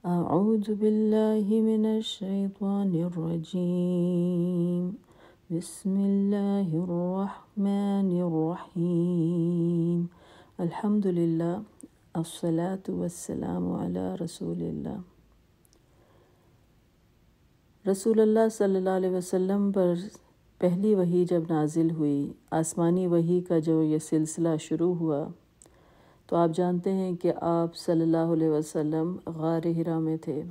اعوذ باللہ من الشیطان الرجیم بسم اللہ الرحمن الرحیم الحمدللہ الصلاة والسلام علی رسول اللہ۔ رسول اللہ صلی اللہ علیہ وسلم پر پہلی وحی جب نازل ہوئی، آسمانی وحی کا جو یہ سلسلہ شروع ہوا، تو آپ جانتے ہیں کہ آپ صلی اللہ علیہ وسلم غار حرا میں تھے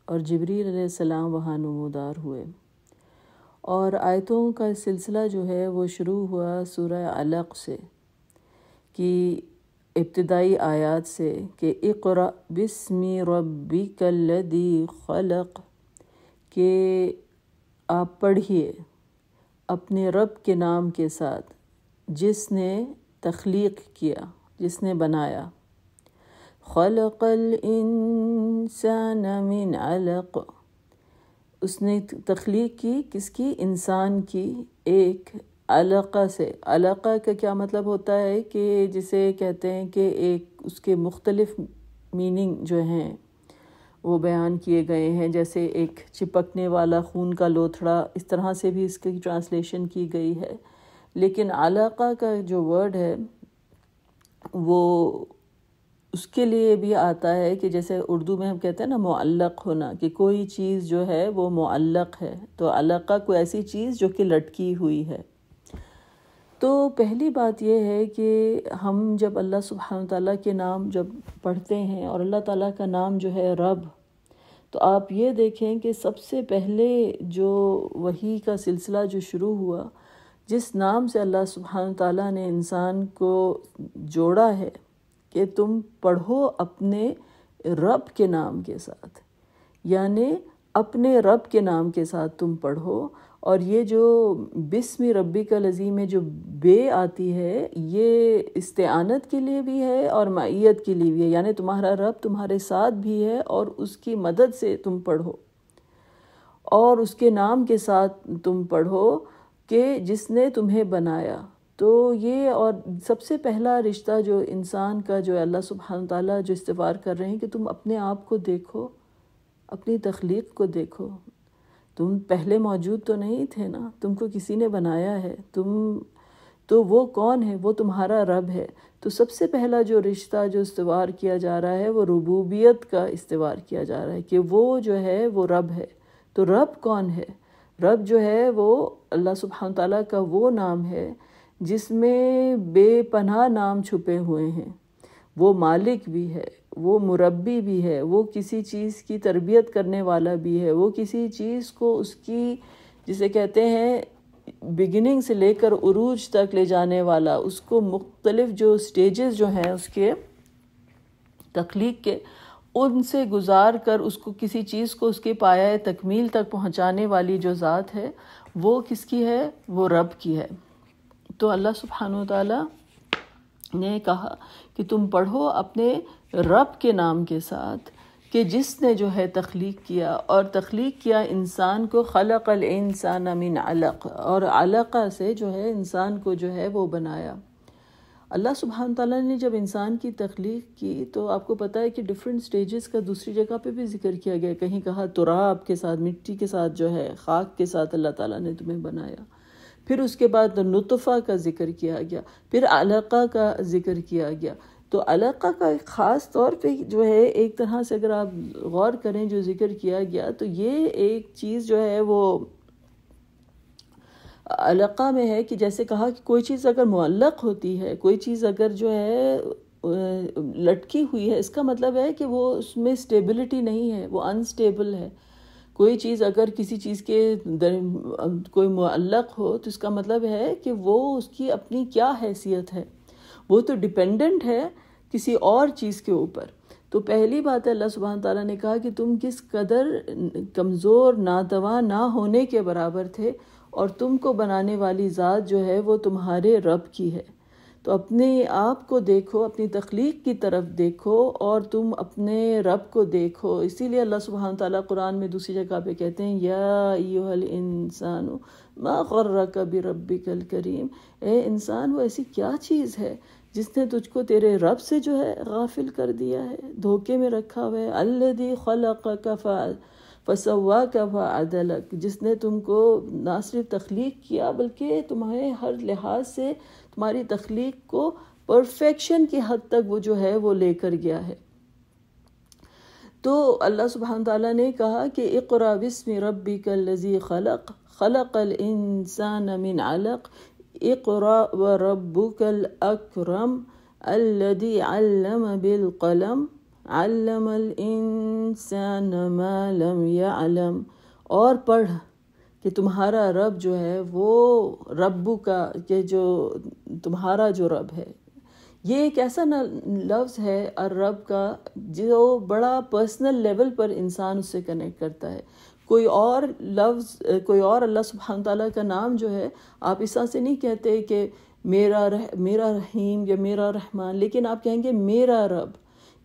اور جبریل علیہ السلام وہاں نمودار ہوئے، اور آیتوں کا سلسلہ جو ہے وہ شروع ہوا سورہ علق سے، کہ ابتدائی آیات سے کہ اقرأ بسم ربک الذی خلق، کہ آپ پڑھیے اپنے رب کے نام کے ساتھ جس نے تخلیق کیا، جس نے بنایا۔ خلق الانسان من علق، اس نے تخلیق کی کس کی؟ انسان کی ایک علقہ سے۔ علقہ کا کیا مطلب ہوتا ہے کہ جسے کہتے ہیں کہ ایک اس کے مختلف میننگ جو ہیں وہ بیان کیے گئے ہیں، جیسے ایک چپکنے والا خون کا لوتھڑا، اس طرح سے بھی اس کی ٹرانسلیشن کی گئی ہے، لیکن علقہ کا جو ورڈ ہے وہ اس کے لیے بھی آتا ہے کہ جیسے اردو میں ہم کہتے ہیں نا معلق ہونا، کہ کوئی چیز جو ہے وہ معلق ہے، تو علقہ کوئی ایسی چیز جو کہ لٹکی ہوئی ہے۔ تو پہلی بات یہ ہے کہ ہم جب اللہ سبحانہ تعالیٰ کے نام جب پڑھتے ہیں، اور اللہ تعالیٰ کا نام جو ہے رب، تو آپ یہ دیکھیں کہ سب سے پہلے جو وحی کا سلسلہ جو شروع ہوا، جس نام سے اللہ سبحانہ تعالیٰ نے انسان کو جوڑا ہے کہ تم پڑھو اپنے رب کے نام کے ساتھ، یعنی اپنے رب کے نام کے ساتھ تم پڑھو۔ اور یہ جو بسم ربک الذی میں جو بے آتی ہے، یہ استعانت کے لیے بھی ہے اور معیت کے لیے بھی ہے، یعنی تمہارا رب تمہارے ساتھ بھی ہے اور اس کی مدد سے تم پڑھو، اور اس کے نام کے ساتھ تم پڑھو کہ جس نے تمہیں بنایا۔ تو یہ اور سب سے پہلا رشتہ جو انسان کا جو اللہ سبحانہ تعالیٰ جو استوار کر رہے ہیں کہ تم اپنے آپ کو دیکھو، اپنی تخلیق کو دیکھو، تم پہلے موجود تو نہیں تھے نا، تم کو کسی نے بنایا ہے، تو وہ کون ہے؟ وہ تمہارا رب ہے۔ تو سب سے پہلا جو رشتہ جو استوار کیا جا رہا ہے وہ ربوبیت کا استوار کیا جا رہا ہے، کہ وہ جو ہے وہ رب ہے۔ تو رب کون ہے؟ رب جو ہے وہ اللہ سبحانہ تعالیٰ کا وہ نام ہے جس میں بے پناہ نام چھپے ہوئے ہیں۔ وہ مالک بھی ہے، وہ مربی بھی ہے، وہ کسی چیز کی تربیت کرنے والا بھی ہے، وہ کسی چیز کو اس کی جسے کہتے ہیں بگننگ سے لے کر عروج تک لے جانے والا، اس کو مختلف جو سٹیجز جو ہیں اس کے تخلیق کے، ان سے گزار کر اس کو کسی چیز کو اس کے پایہ تکمیل تک پہنچانے والی جو ذات ہے، وہ کس کی ہے؟ وہ رب کی ہے۔ تو اللہ سبحانہ وتعالیٰ نے کہا کہ تم پڑھو اپنے رب کے نام کے ساتھ کہ جس نے جو ہے تخلیق کیا، اور تخلیق کیا انسان کو، خلق الانسان من علق، اور علقہ سے جو ہے انسان کو جو ہے وہ بنایا۔ اللہ سبحانہ تعالیٰ نے جب انسان کی تخلیق کی تو آپ کو پتہ ہے کہ ڈیفرنٹ سٹیجز کا دوسری جگہ پہ بھی ذکر کیا گیا، کہیں کہا تراب کے ساتھ، مٹی کے ساتھ جو ہے، خاک کے ساتھ اللہ تعالیٰ نے تمہیں بنایا، پھر اس کے بعد نطفہ کا ذکر کیا گیا، پھر علقہ کا ذکر کیا گیا۔ تو علقہ کا ایک خاص طور پہ جو ہے ایک طرح سے اگر آپ غور کریں جو ذکر کیا گیا، تو یہ ایک چیز جو ہے وہ علقہ میں ہے کہ جیسے کہا کہ کوئی چیز اگر معلق ہوتی ہے، کوئی چیز اگر جو ہے لٹکی ہوئی ہے، اس کا مطلب ہے کہ وہ اس میں سٹیبلٹی نہیں ہے، وہ انسٹیبل ہے۔ کوئی چیز اگر کسی چیز کے کوئی معلق ہو تو اس کا مطلب ہے کہ وہ اس کی اپنی کیا حیثیت ہے، وہ تو ڈیپینڈنٹ ہے کسی اور چیز کے اوپر۔ تو پہلی بات ہے اللہ سبحانہ تعالیٰ نے کہا کہ تم کس قدر کمزور ناتواں نہ ہونے کے برابر تھے، اور تم کو بنانے والی ذات جو ہے وہ تمہارے رب کی ہے۔ تو اپنے آپ کو دیکھو، اپنی تخلیق کی طرف دیکھو، اور تم اپنے رب کو دیکھو۔ اسی لیے اللہ سبحانہ تعالیٰ قرآن میں دوسری جگہ پہ کہتے ہیں یا ایھا الانسان ما غرک بربک الکریم، اے انسان وہ ایسی کیا چیز ہے جس نے تجھ کو تیرے رب سے جو ہے غافل کر دیا ہے، دھوکے میں رکھا ہوا ہے۔ الذی خلقک فسواک فعدلک، جس نے تم کو نہ صرف تخلیق کیا بلکہ تمہارے ہر لحاظ سے تمہاری تخلیق کو پرفیکشن کی حد تک وہ جو ہے وہ لے کر گیا ہے۔ تو اللہ سبحانہ تعالیٰ نے کہا کہ اقرأ بسم ربک الذی خلق خلق الانسان من علق اقرأ وربک الاکرم الذی علم بالقلم علم الانسان ما لم یعلم، اور پڑھ کہ تمہارا رب جو ہے وہ ربو کا، کہ جو تمہارا جو رب ہے، یہ ایک ایسا لفظ ہے الرب کا جو بڑا پرسنل لیول پر انسان اس سے کنیکٹ کرتا ہے۔ کوئی اور لفظ، کوئی اور اللہ سبحانہ تعالیٰ کا نام جو ہے آپ اس طرح سے نہیں کہتے کہ میرا رحیم یا میرا رحمان، لیکن آپ کہیں گے میرا رب۔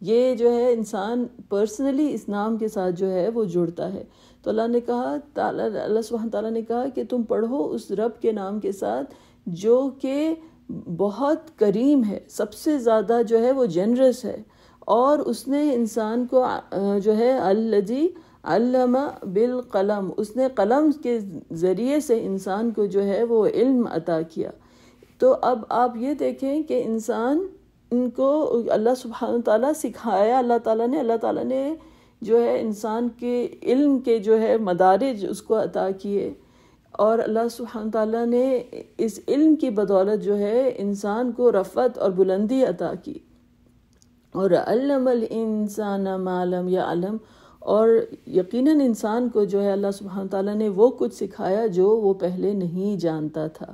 یہ جو ہے انسان پرسنلی اس نام کے ساتھ جو ہے وہ جڑتا ہے۔ تو اللہ نے کہا، اللہ سبحانہ تعالیٰ نے کہا کہ تم پڑھو اس رب کے نام کے ساتھ جو کہ بہت کریم ہے، سب سے زیادہ جو ہے وہ جنرس ہے، اور اس نے انسان کو جو ہے الذی علم بالقلم، اس نے قلم کے ذریعے سے انسان کو جو ہے وہ علم عطا کیا۔ تو اب آپ یہ دیکھیں کہ انسان ان کو اللہ سبحانہ تعالیٰ سکھایا، اللہ تعالیٰ نے جو ہے انسان کے علم کے جو ہے مدارج اس کو عطا کیے، اور اللہ سبحانہ تعالیٰ نے اس علم کی بدولت جو ہے انسان کو رفعت اور بلندی عطا کی، اور علم الانسان ما لم یعلم، اور یقیناً انسان کو جو ہے اللہ سبحانہ تعالیٰ نے وہ کچھ سکھایا جو وہ پہلے نہیں جانتا تھا۔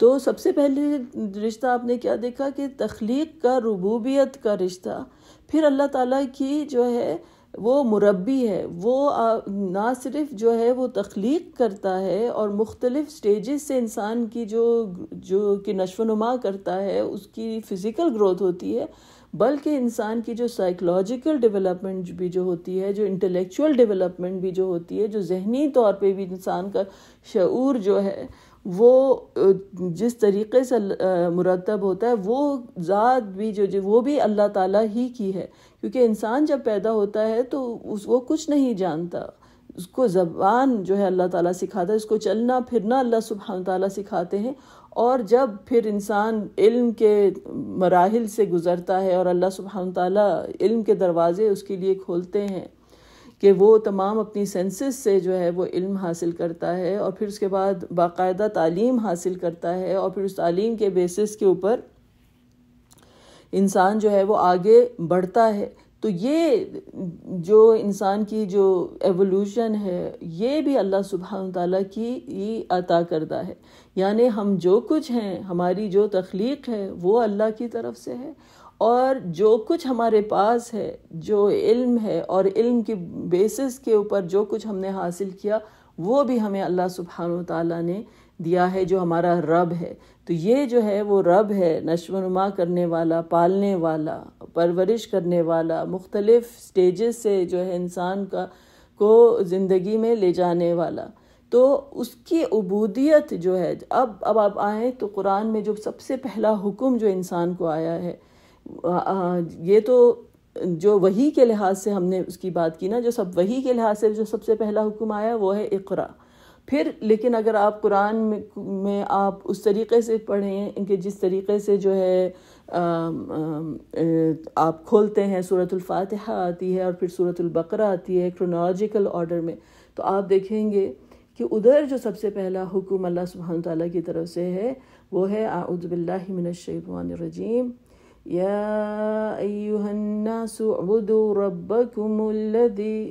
تو سب سے پہلے رشتہ آپ نے کیا دیکھا کہ تخلیق کا، ربوبیت کا رشتہ، پھر اللہ تعالیٰ کی جو ہے وہ مربی ہے، وہ نہ صرف جو ہے وہ تخلیق کرتا ہے اور مختلف سٹیجز سے انسان کی جو کہ نشو و نما کرتا ہے، اس کی فزیکل گروتھ ہوتی ہے، بلکہ انسان کی جو سائیکولوجیکل ڈیولپمنٹ بھی جو ہوتی ہے، جو انٹلیکچوئل ڈیولپمنٹ بھی جو ہوتی ہے، جو ذہنی طور پہ بھی انسان کا شعور جو ہے وہ جس طریقے سے مرتب ہوتا ہے، وہ ذات بھی جو وہ بھی اللہ تعالیٰ ہی کی ہے، کیونکہ انسان جب پیدا ہوتا ہے تو وہ کچھ نہیں جانتا، اس کو زبان جو ہے اللہ تعالیٰ سکھاتا ہے، اس کو چلنا پھرنا اللہ سبحانہ تعالیٰ سکھاتے ہیں، اور جب پھر انسان علم کے مراحل سے گزرتا ہے اور اللہ سبحانہ تعالیٰ علم کے دروازے اس کے لیے کھولتے ہیں کہ وہ تمام اپنی سینسز سے جو ہے وہ علم حاصل کرتا ہے، اور پھر اس کے بعد باقاعدہ تعلیم حاصل کرتا ہے، اور پھر اس تعلیم کے بیسس کے اوپر انسان جو ہے وہ آگے بڑھتا ہے۔ تو یہ جو انسان کی جو ایوولوشن ہے، یہ بھی اللہ سبحانہ تعالیٰ کی عطا کردہ ہے، یعنی ہم جو کچھ ہیں، ہماری جو تخلیق ہے وہ اللہ کی طرف سے ہے، اور جو کچھ ہمارے پاس ہے، جو علم ہے، اور علم کے بیسس کے اوپر جو کچھ ہم نے حاصل کیا، وہ بھی ہمیں اللہ سبحانہ تعالیٰ نے دیا ہے، جو ہمارا رب ہے۔ تو یہ جو ہے وہ رب ہے، نشو و نما کرنے والا، پالنے والا، پرورش کرنے والا، مختلف سٹیجز سے جو ہے انسان کو زندگی میں لے جانے والا۔ تو اس کی عبودیت جو ہے، اب آپ آئیں تو قرآن میں جو سب سے پہلا حکم جو انسان کو آیا ہے، یہ تو جو وحی کے لحاظ سے ہم نے اس کی بات کی نا، جو وحی کے لحاظ سے جو سب سے پہلا حکم آیا وہ ہے اقرا۔ پھر لیکن اگر آپ قرآن میں آپ اس طریقے سے پڑھیں کہ جس طریقے سے جو ہے آپ کھولتے ہیں، سورۃ الفاتحہ آتی ہے اور پھر سورۃ البقرہ آتی ہے کرونالوجیکل آرڈر میں، تو آپ دیکھیں گے کہ ادھر جو سب سے پہلا حکم اللہ سبحانہ تعالیٰ کی طرف سے ہے وہ ہے اعوذ باللہ من الشیطان الرجیم، یا ایہا الناس اعبدوا ربکم الذی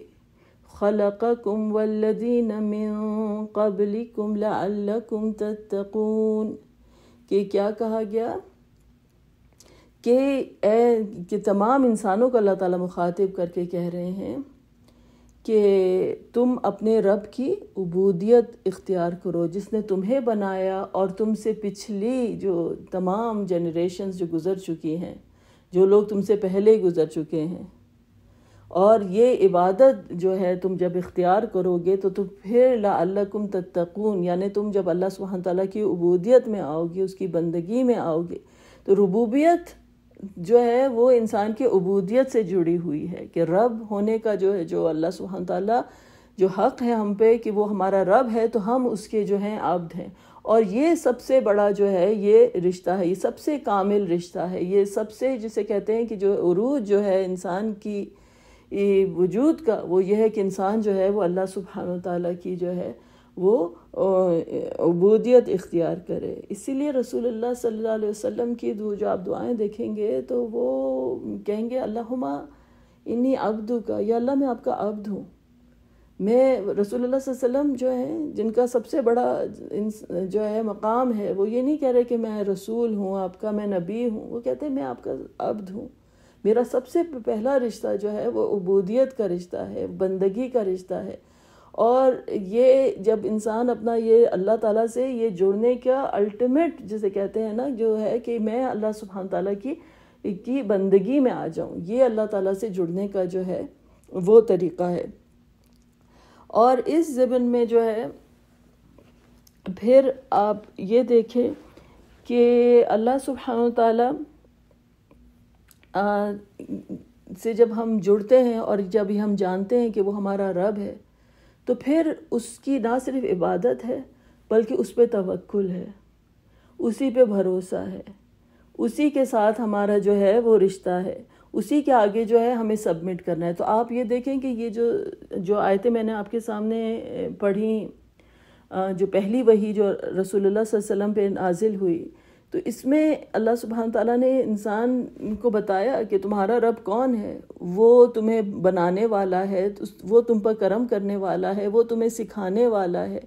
خلقکم والذین من قبلکم لعلکم تتقون۔ کہ کیا کہا گیا کہ تمام انسانوں کو اللہ تعالیٰ مخاطب کر کے کہہ رہے ہیں کہ تم اپنے رب کی عبودیت اختیار کرو، جس نے تمہیں بنایا اور تم سے پچھلی جو تمام جنریشنز جو گزر چکی ہیں، جو لوگ تم سے پہلے گزر چکے ہیں، اور یہ عبادت جو ہے تم جب اختیار کرو گے تو تم پھر لعلکم تتقون، یعنی تم جب اللہ سبحانہ تعالیٰ کی عبودیت میں آؤ گے، اس کی بندگی میں آؤ گے، تو ربوبیت جو ہے وہ انسان کی عبودیت سے جڑی ہوئی ہے، کہ رب ہونے کا جو ہے، جو اللہ سبحانہ تعالیٰ جو حق ہے ہم پہ کہ وہ ہمارا رب ہے، تو ہم اس کے جو ہیں عبد ہیں. اور یہ سب سے بڑا جو ہے یہ رشتہ ہے، یہ سب سے کامل رشتہ ہے، یہ سب سے جسے کہتے ہیں کہ جو عروج جو ہے انسان کی وجود کا، وہ یہ ہے کہ انسان جو ہے وہ اللہ سبحانہ تعالیٰ کی جو ہے وہ عبودیت اختیار کرے. اسی لیے رسول اللہ صلی اللہ علیہ وسلم کی جو آپ دعائیں دیکھیں گے تو وہ کہیں گے اللہم انی عبدک، یا اللہ میں آپ کا عبد ہوں. میں رسول اللہ صلی اللہ علیہ وسلم جو ہیں جن کا سب سے بڑا جو ہے مقام ہے، وہ یہ نہیں کہہ رہے کہ میں رسول ہوں آپ کا، میں نبی ہوں، وہ کہتے ہیں میں آپ کا عبد ہوں. میرا سب سے پہلا رشتہ جو ہے وہ عبودیت کا رشتہ ہے، بندگی کا رشتہ ہے. اور یہ جب انسان اپنا یہ اللہ تعالیٰ سے یہ جڑنے کا الٹیمیٹ جسے کہتے ہیں نا، جو ہے کہ میں اللہ سبحانہ تعالیٰ کی بندگی میں آ جاؤں، یہ اللہ تعالیٰ سے جڑنے کا جو ہے وہ طریقہ ہے. اور اس ضمن میں جو ہے پھر آپ یہ دیکھیں کہ اللہ سبحانہ تعالیٰ سے جب ہم جڑتے ہیں اور جب ہم جانتے ہیں کہ وہ ہمارا رب ہے، تو پھر اس کی نہ صرف عبادت ہے بلکہ اس پہ توکل ہے، اسی پہ بھروسہ ہے، اسی کے ساتھ ہمارا جو ہے وہ رشتہ ہے، اسی کے آگے جو ہے ہمیں سبمٹ کرنا ہے. تو آپ یہ دیکھیں کہ یہ جو آیتیں میں نے آپ کے سامنے پڑھی، جو پہلی وحی جو رسول اللہ صلی اللہ علیہ وسلم پہ نازل ہوئی، تو اس میں اللہ سبحانہ تعالیٰ نے انسان کو بتایا کہ تمہارا رب کون ہے. وہ تمہیں بنانے والا ہے، وہ تم پر کرم کرنے والا ہے، وہ تمہیں سکھانے والا ہے.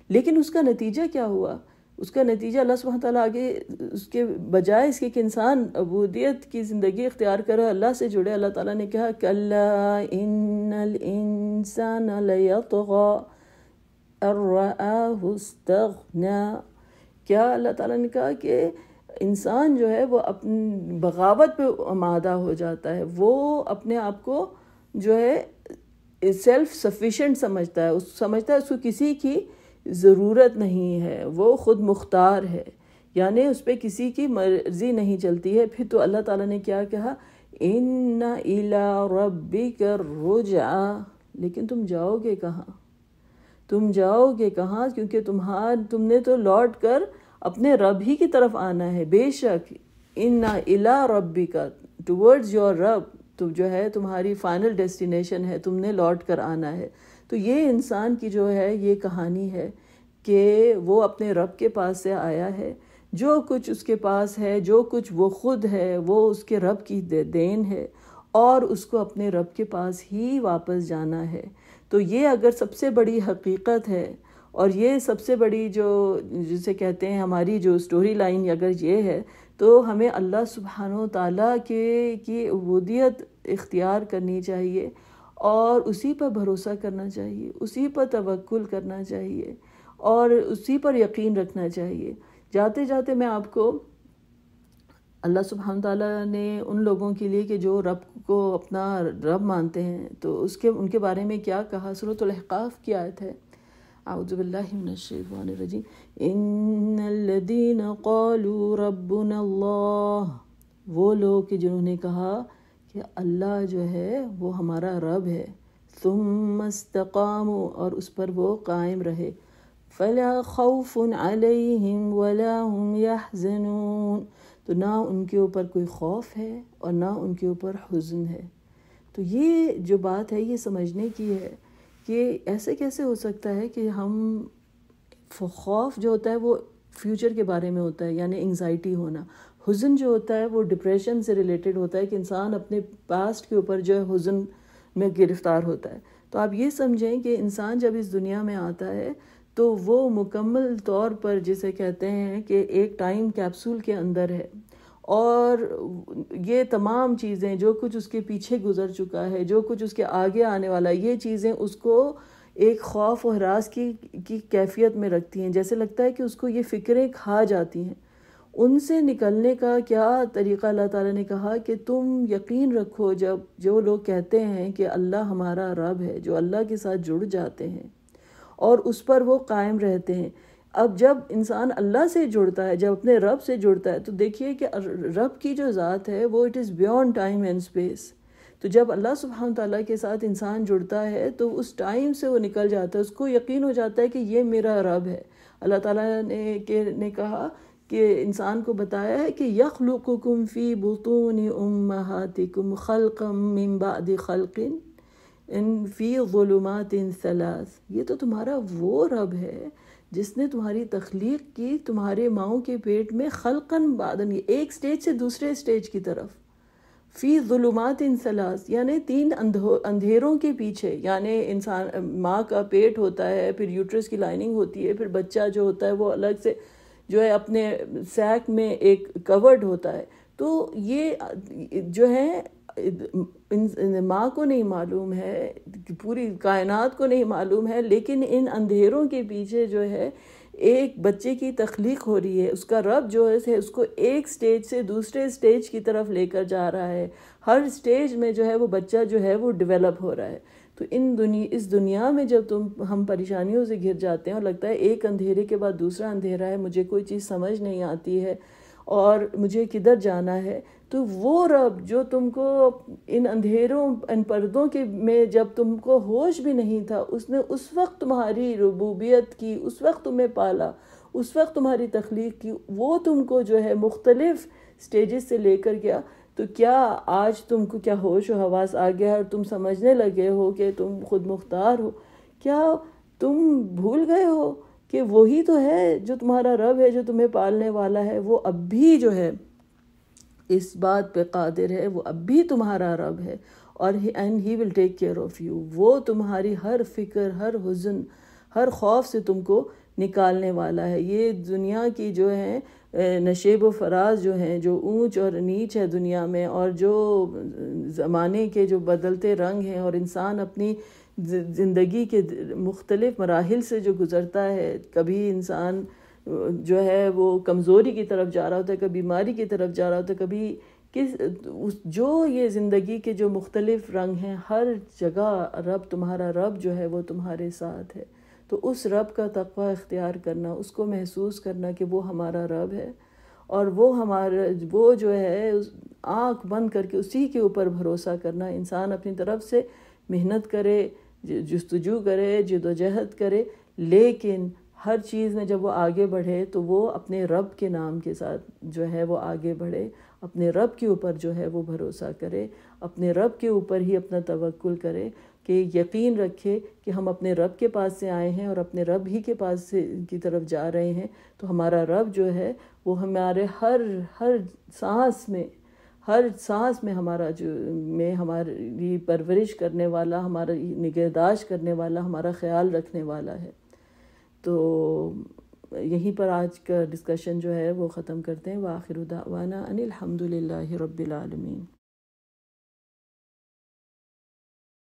لیکن اس کا نتیجہ کیا ہوا؟ اس کا نتیجہ اللہ سبحانہ تعالیٰ آگے اس کے بجائے اس کے کہ انسان عبودیت کی زندگی اختیار کرے، اللہ سے جڑے، اللہ تعالیٰ نے کہا کَلَّا إِنَّ الْإِنسَانَ لَيَطْغَىٰ أَن رَّآهُ اسْتَغْنَىٰ. کیا اللہ تعالیٰ نے کہا کہ انسان جو ہے وہ اپنی بغاوت پہ آمادہ ہو جاتا ہے، وہ اپنے آپ کو جو ہے سیلف سفیشینٹ سمجھتا ہے، سمجھتا ہے اس کو کسی کی ضرورت نہیں ہے، وہ خود مختار ہے، یعنی اس پہ کسی کی مرضی نہیں چلتی ہے. پھر تو اللہ تعالیٰ نے کیا کہا اِنَّ إِلَىٰ رَبِّكَ الرُّجْعَىٰ. لیکن تم جاؤ گے کہاں؟ تم جاؤ گے کہاں؟ کیونکہ تم نے تو لوٹ کر اپنے رب ہی کی طرف آنا ہے. بے شک اِنَّ إِلَىٰ رَبِّكَ ٹورڈز یور رب، تو جو ہے تمہاری فائنل ڈیسٹینیشن ہے، تم نے لوٹ کر آنا ہے. تو یہ انسان کی جو ہے یہ کہانی ہے کہ وہ اپنے رب کے پاس سے آیا ہے، جو کچھ اس کے پاس ہے، جو کچھ وہ خود ہے، وہ اس کے رب کی دین ہے، اور اس کو اپنے رب کے پاس ہی واپس جانا ہے. تو یہ اگر سب سے بڑی حقیقت ہے، اور یہ سب سے بڑی جو جسے کہتے ہیں ہماری جو سٹوری لائن اگر یہ ہے، تو ہمیں اللہ سبحانہ تعالیٰ کی عبودیت اختیار کرنی چاہیے، اور اسی پر بھروسہ کرنا چاہیے، اسی پر توکل کرنا چاہیے، اور اسی پر یقین رکھنا چاہیے. جاتے جاتے میں آپ کو اللہ سبحانہ تعالیٰ نے ان لوگوں کے لیے کہ جو رب کو اپنا رب مانتے ہیں، تو ان کے بارے میں کیا کہا. سورۃ الاحقاف کی آیت ہے، اعوذ باللہ من الشیطان الرجیم، ان الذین قالوا ربنا اللہ. وہ لوگ کہ جنہوں نے کہا کہ اللہ جو ہے وہ ہمارا رب ہے، ثم استقاموا، اور اس پر وہ قائم رہے، فلا خوف علیہم ولا هم يحزنون. تو نہ ان کے اوپر کوئی خوف ہے اور نہ ان کے اوپر حزن ہے. تو یہ جو بات ہے یہ سمجھنے کی ہے کہ ایسے کیسے ہو سکتا ہے کہ ہم خوف جو ہوتا ہے وہ فیوچر کے بارے میں ہوتا ہے، یعنی انگزائٹی ہونا. حزن جو ہوتا ہے وہ ڈپریشن سے ریلیٹڈ ہوتا ہے کہ انسان اپنے پاسٹ کے اوپر جو ہے حزن میں گرفتار ہوتا ہے. تو آپ یہ سمجھیں کہ انسان جب اس دنیا میں آتا ہے تو وہ مکمل طور پر جسے کہتے ہیں کہ ایک ٹائم کیپسول کے اندر ہے، اور یہ تمام چیزیں جو کچھ اس کے پیچھے گزر چکا ہے، جو کچھ اس کے آگے آنے والا ہے، یہ چیزیں اس کو ایک خوف و ہراس کی کیفیت میں رکھتی ہیں. جیسے لگتا ہے کہ اس کو یہ فکریں کھا جاتی ہیں. ان سے نکلنے کا کیا طریقہ اللہ تعالیٰ نے کہا کہ تم یقین رکھو. جب جو لوگ کہتے ہیں کہ اللہ ہمارا رب ہے، جو اللہ کے ساتھ جڑ جاتے ہیں اور اس پر وہ قائم رہتے ہیں، اب جب انسان اللہ سے جڑتا ہے، جب اپنے رب سے جڑتا ہے، تو دیکھیے کہ رب کی جو ذات ہے وہ it is beyond time and space. تو جب اللہ سبحانہ تعالیٰ کے ساتھ انسان جڑتا ہے تو اس ٹائم سے وہ نکل جاتا ہے، اس کو یقین ہو جاتا ہے کہ یہ میرا رب ہے. اللہ تعالیٰ نے کہا کہ انسان کو بتایا ہے کہ یخلقکم فی بطون امہاتکم خلقا من بعد خلق ان فی ظلمات ثلاث. یہ تو تمہارا وہ رب ہے جس نے تمہاری تخلیق کی تمہارے ماؤں کے پیٹ میں خلقاً بعدن، ایک سٹیج سے دوسرے سٹیج کی طرف. فی ظلمات ثلاث یعنی 3 اندھیروں کے پیچھے، یعنی انسان ماں کا پیٹ ہوتا ہے، پھر یوٹرس کی لائننگ ہوتی ہے، پھر بچہ جو ہوتا ہے وہ الگ سے جو ہے اپنے سیک میں ایک کورڈ ہوتا ہے. تو یہ جو ہے ماں کو نہیں معلوم ہے، پوری کائنات کو نہیں معلوم ہے، لیکن ان اندھیروں کے پیچھے جو ہے ایک بچے کی تخلیق ہو رہی ہے. اس کا رب جو ہے اس کو ایک سٹیج سے دوسرے سٹیج کی طرف لے کر جا رہا ہے. ہر سٹیج میں جو ہے وہ بچہ جو ہے وہ ڈیولپ ہو رہا ہے. تو اس دنیا میں جب ہم پریشانیوں سے گھر جاتے ہیں اور لگتا ہے ایک اندھیرے کے بعد دوسرا اندھیرا ہے، مجھے کوئی چیز سمجھ نہیں آتی ہے اور مجھے کدھر جانا ہے، تو وہ رب جو تم کو ان اندھیروں ان پردوں کے میں جب تم کو ہوش بھی نہیں تھا، اس نے اس وقت تمہاری ربوبیت کی، اس وقت تمہیں پالا، اس وقت تمہاری تخلیق کی، وہ تم کو جو ہے مختلف سٹیجز سے لے کر گیا. تو کیا آج تم کو کیا ہوش و حواس آ گیا اور تم سمجھنے لگے ہو کہ تم خود مختار ہو؟ کیا تم بھول گئے ہو کہ وہی تو ہے جو تمہارا رب ہے، جو تمہیں پالنے والا ہے، وہ اب بھی جو ہے اس بات پہ قادر ہے، وہ اب بھی تمہارا رب ہے اور and he will take care of you. وہ تمہاری ہر فکر، ہر حزن، ہر خوف سے تم کو نکالنے والا ہے. یہ دنیا کی جو ہے نشیب و فراز جو ہیں، جو اونچ اور نیچ ہے دنیا میں، اور جو زمانے کے جو بدلتے رنگ ہیں، اور انسان اپنی زندگی کے مختلف مراحل سے جو گزرتا ہے، کبھی انسان جو ہے وہ کمزوری کی طرف جا رہا ہوتا ہے، کبھی بیماری کی طرف جا رہا ہوتا ہے، کبھی جو یہ زندگی کے جو مختلف رنگ ہیں، ہر جگہ رب، تمہارا رب جو ہے وہ تمہارے ساتھ ہے. تو اس رب کا تقوی اختیار کرنا، اس کو محسوس کرنا کہ وہ ہمارا رب ہے، اور وہ جو ہے آنکھ بند کر کے اسی کے اوپر بھروسہ کرنا. انسان اپنی طرف سے محنت کرے، جستجو کرے، جدوجہد کرے، لیکن ہر چیز میں جب وہ آگے بڑھے تو وہ اپنے رب کے نام کے ساتھ جو ہے وہ آگے بڑھے، اپنے رب کے اوپر جو ہے وہ بھروسہ کرے، اپنے رب کے اوپر ہی اپنا توکل کرے، کہ یقین رکھے کہ ہم اپنے رب کے پاس سے آئے ہیں اور اپنے رب ہی کے پاس سے کی طرف جا رہے ہیں. تو ہمارا رب جو ہے وہ ہمارے ہر سانس میں ہماری پرورش کرنے والا، ہماری نگہداشت کرنے والا، ہمارا خیال رکھنے والا ہے. تو یہیں پر آج کا ڈسکشن جو ہے وہ ختم کرتے ہیں. وآخر دعوانا ان الحمد للہ رب العالمین.